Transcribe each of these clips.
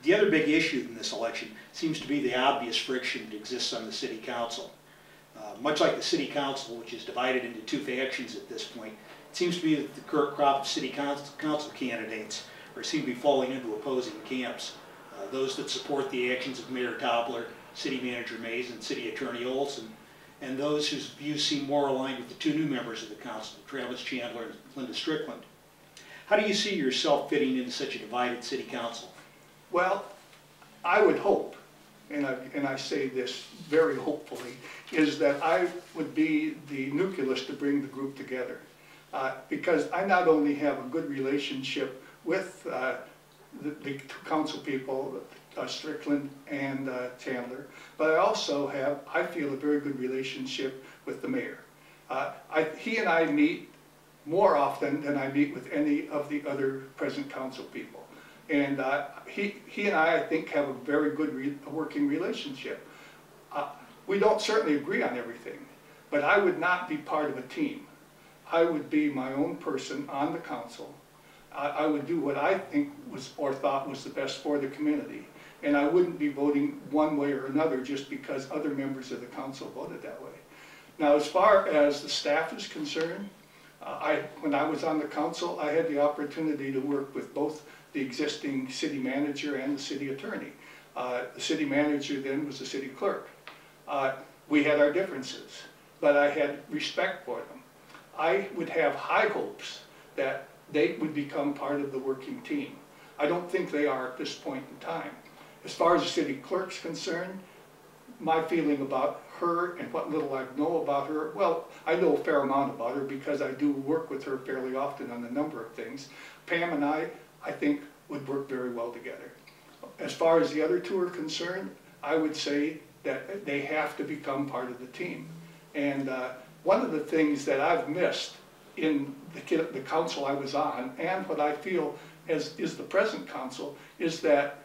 The other big issue in this election seems to be the obvious friction that exists on the city council. Much like the city council, which is divided into two factions at this point, it seems to be that the current crop of city council candidates seem to be falling into opposing camps. Those that support the actions of Mayor Tobler, City Manager Mays, and City Attorney Olson, and those whose views seem more aligned with the two new members of the council, Travis Chandler and Linda Strickland. How do you see yourself fitting into such a divided city council? Well, I would hope, and I say this very hopefully, is that I would be the nucleus to bring the group together. Because I not only have a good relationship with the two council people, Strickland and Chandler, but I also have, I feel, a very good relationship with the mayor. He and I meet more often than I meet with any of the other present council people. And he and I think, have a very good working relationship. We don't certainly agree on everything, but I would not be part of a team. I would be my own person on the council. I would do what I think was, or thought was, the best for the community. And I wouldn't be voting one way or another just because other members of the council voted that way. Now, as far as the staff is concerned, when I was on the council, I had the opportunity to work with both the existing city manager and the city attorney. The city manager then was the city clerk. We had our differences, but I had respect for them. I would have high hopes that they would become part of the working team. I don't think they are at this point in time. As far as the city clerk's concerned, my feeling about her and what little I know about her, well, I know a fair amount about her because I do work with her fairly often on a number of things. Pam and I think, would work very well together. As far as the other two are concerned, I would say that they have to become part of the team. And one of the things that I've missed in the council I was on, and what I feel is the present council, is that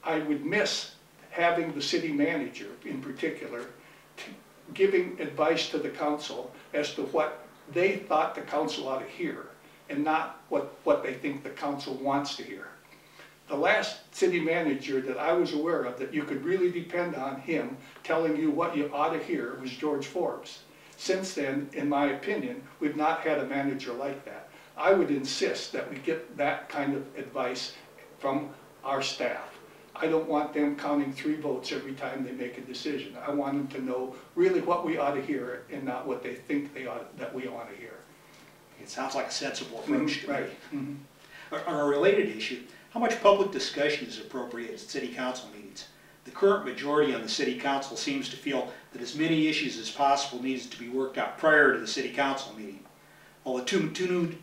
I would miss having the city manager in particular giving advice to the council as to what they thought the council ought to hear and not what they think the council wants to hear. The last city manager that I was aware of that you could really depend on him telling you what you ought to hear was George Forbes. Since then, in my opinion, we've not had a manager like that. I would insist that we get that kind of advice from our staff. I don't want them counting 3 votes every time they make a decision. I want them to know really what we ought to hear and not what they think that we ought to hear. It sounds like a sensible approach to me. Right. On a related issue, how much public discussion is appropriate at city council meetings? The current majority on the city council seems to feel that as many issues as possible needs to be worked out prior to the city council meeting, while the two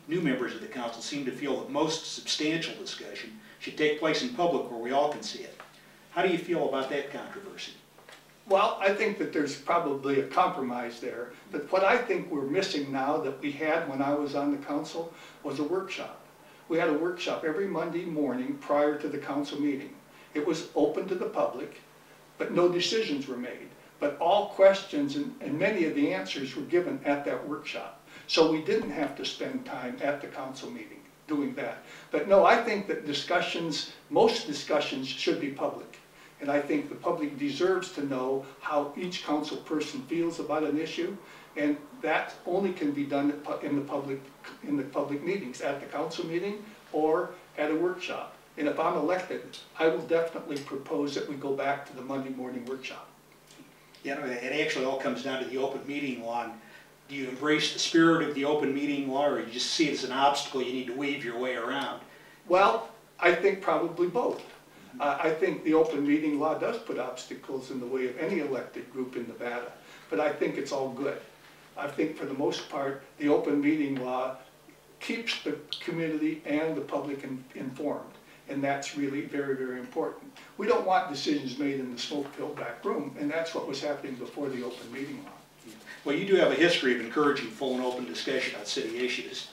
new members of the council seem to feel that most substantial discussion should take place in public where we all can see it. How do you feel about that controversy? Well, I think that there's probably a compromise there. But what I think we're missing now that we had when I was on the council was a workshop. We had a workshop every Monday morning prior to the council meeting. It was open to the public, but no decisions were made. But all questions and many of the answers were given at that workshop. So we didn't have to spend time at the council meeting doing that. But no, I think that most discussions should be public. And I think the public deserves to know how each council person feels about an issue. And that only can be done in the public meetings, at the council meeting or at a workshop. And if I'm elected, I will definitely propose that we go back to the Monday morning workshop. Yeah, it actually all comes down to the open meeting law. Do you embrace the spirit of the open meeting law, or you just see it as an obstacle you need to weave your way around? Well, I think probably both. I think the open meeting law does put obstacles in the way of any elected group in Nevada, but I think it's all good. I think for the most part, the open meeting law keeps the community and the public informed, and that's really very, very important. We don't want decisions made in the smoke-filled back room, and that's what was happening before the open meeting law. Well, you do have a history of encouraging full and open discussion on city issues.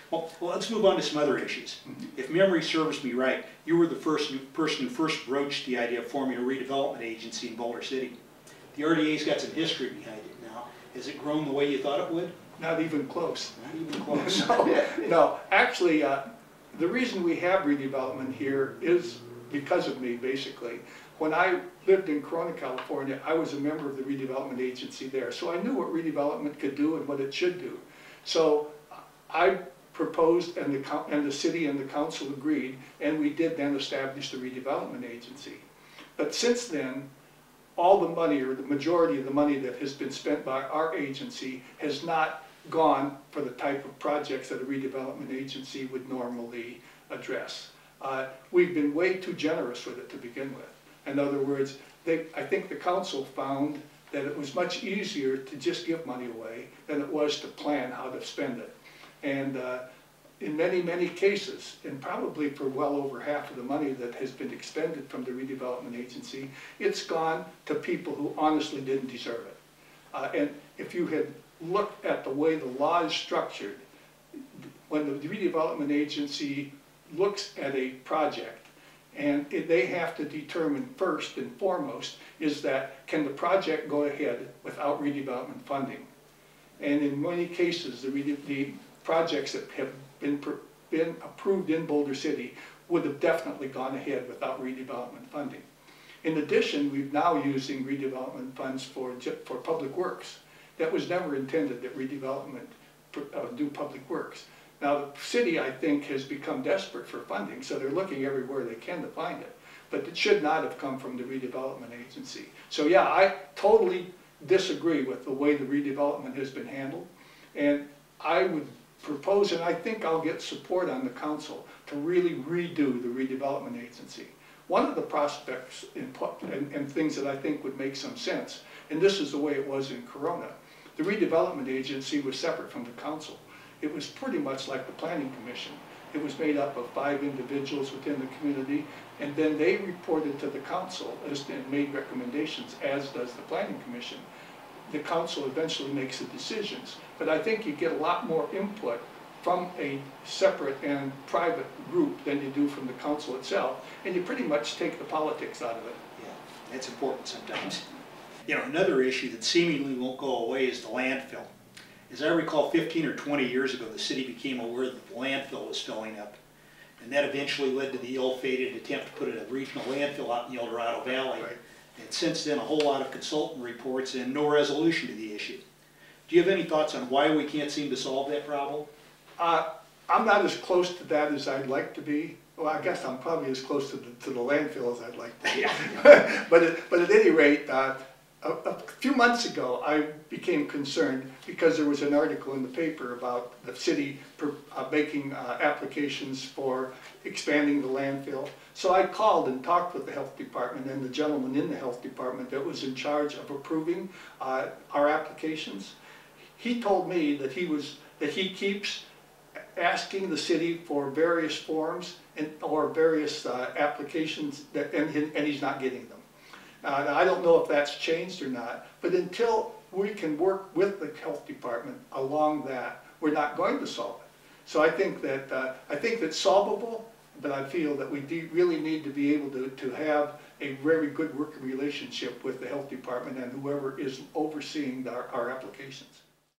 Well, let's move on to some other issues. If memory serves me right, you were the person who first broached the idea of forming a redevelopment agency in Boulder City. The RDA's got some history behind it now. Has it grown the way you thought it would? Not even close. Not even close. No, actually, the reason we have redevelopment here is because of me, basically. When I lived in Corona, California, I was a member of the redevelopment agency there, so I knew what redevelopment could do and what it should do. So I proposed, and the city and the council agreed, and we did then establish the redevelopment agency. But since then, all the money, or the majority of the money that has been spent by our agency has not gone for the type of projects that a redevelopment agency would normally address. We've been way too generous with it to begin with. In other words, I think the council found that it was much easier to just give money away than it was to plan how to spend it. And in many, many cases, and probably for well over half of the money that has been expended from the redevelopment agency, it's gone to people who honestly didn't deserve it. And if you had looked at the way the law is structured, when the redevelopment agency looks at a project, and they have to determine first and foremost is that, can the project go ahead without redevelopment funding? And in many cases, the projects that have been approved in Boulder City would have definitely gone ahead without redevelopment funding. In addition, we're now using redevelopment funds for public works. That was never intended that redevelopment do public works. Now the city, I think, has become desperate for funding, so they're looking everywhere they can to find it. But it should not have come from the redevelopment agency. So yeah, I totally disagree with the way the redevelopment has been handled. And I would propose, and I think I'll get support on the council, to really redo the redevelopment agency. One of the prospects and things that I think would make some sense, and this is the way it was in Corona, the redevelopment agency was separate from the council. It was pretty much like the planning commission. It was made up of 5 individuals within the community, and then they reported to the council and made recommendations, as does the planning commission. The council eventually makes the decisions, but I think you get a lot more input from a separate and private group than you do from the council itself, and you pretty much take the politics out of it. Yeah, that's important sometimes. You know, another issue that seemingly won't go away is the landfill. As I recall, 15 or 20 years ago, the city became aware that the landfill was filling up, and that eventually led to the ill-fated attempt to put a regional landfill out in the El Dorado Valley. Right. And since then, a whole lot of consultant reports and no resolution to the issue. Do you have any thoughts on why we can't seem to solve that problem? I'm not as close to that as I'd like to be. Well, I guess I'm probably as close to the landfill as I'd like to be. Yeah. but at any rate, a few months ago, I became concerned because there was an article in the paper about the city making applications for expanding the landfill. So I called and talked with the health department and the gentleman in the health department that was in charge of approving our applications. He told me that he keeps asking the city for various forms or various applications and he's not getting them. I don't know if that's changed or not, but until we can work with the health department along that, we're not going to solve it. So I think that's solvable, but I feel that we really need to be able to have a very good working relationship with the health department and whoever is overseeing our applications.